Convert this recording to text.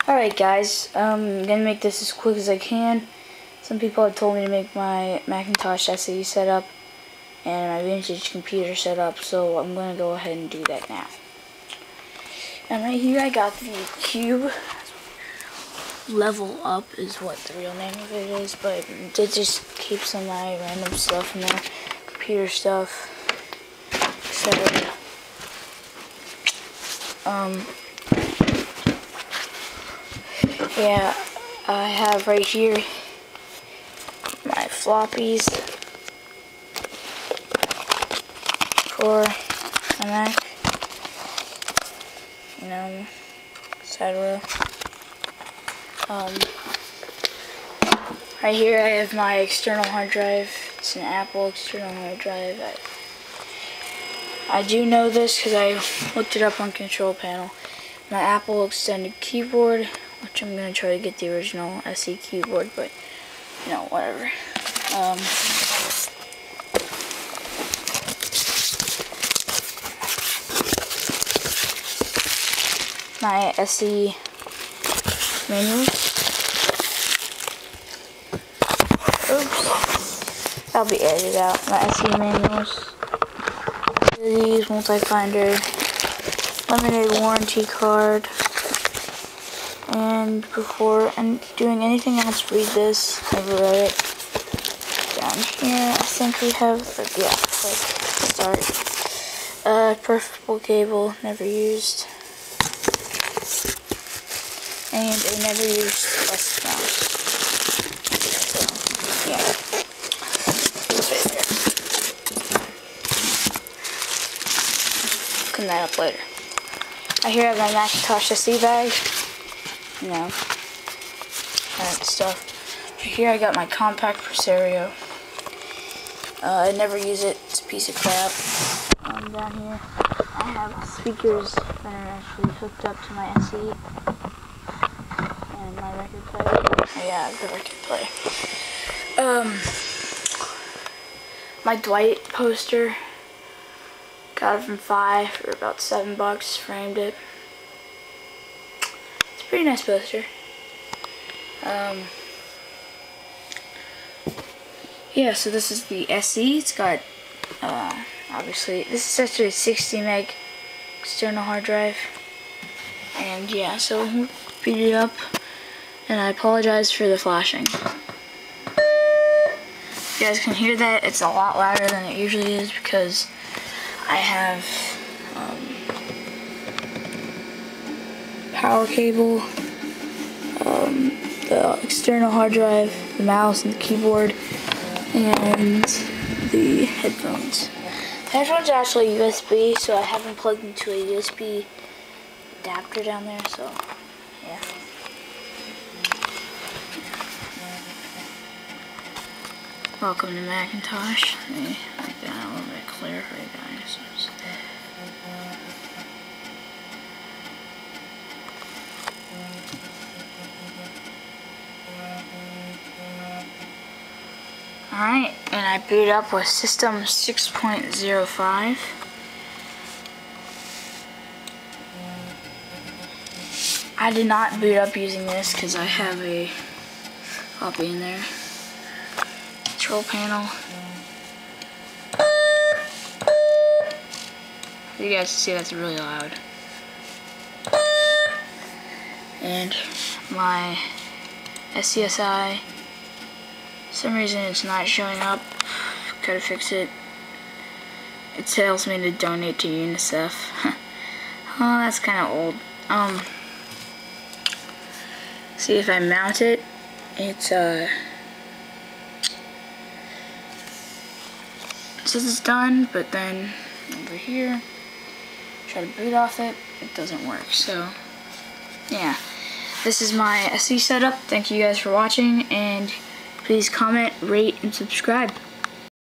Alright guys, I'm gonna make this as quick as I can. Some people have told me to make my Macintosh SE setup and my vintage computer setup, so I'm gonna go ahead and do that now. And right here I got the cube. Level Up is what the real name of it is, but it just keeps some of my random stuff in there, computer stuff, etc. Yeah, I have right here my floppies for my Mac, etc. Right here I have my external hard drive. It's an Apple external hard drive. I do know this because I looked it up on Control Panel. My Apple extended keyboard, which I'm going to try to get the original SE keyboard, but, whatever. My SE manuals. Oops. That'll be edited out. My SE manuals. These, multi-finder, limited warranty card. And before doing anything else, read this. Never read it. Down here, I think we have, start. Purple cable, never used. And a never used bus mouse. So, yeah. Clean that up later. I here I have my Macintosh SE bag. That stuff. Here I got my compact Presario. I never use it. It's a piece of crap. Down here I have speakers that are actually hooked up to my SE. And my record player. Oh, yeah, the record player. My Dwight poster. Got it from 5 for about $7. Framed it. It's a pretty nice poster. Yeah, so this is the SE. It's got, obviously, this is actually a 60 meg external hard drive. And yeah, so we'll beat it up. And I apologize for the flashing. If you guys can hear that, it's a lot louder than it usually is because I have power cable, the external hard drive, the mouse and the keyboard, and the headphones. The headphones are actually USB, so I haven't plugged into a USB adapter down there, so yeah. Welcome to Macintosh. Let me make that a little bit clearer for you guys. Alright, and I boot up with System 6.05. I did not boot up using this because I have a copy in there. Control panel. You guys see that's really loud. And my SCSI. For some reason it's not showing up. Gotta fix it. It tells me to donate to UNICEF. Oh, that's kind of old. See if I mount it. It says it's done, but then over here, try to boot off it. It doesn't work. So, yeah. This is my SE setup. Thank you guys for watching, and please comment, rate, and subscribe.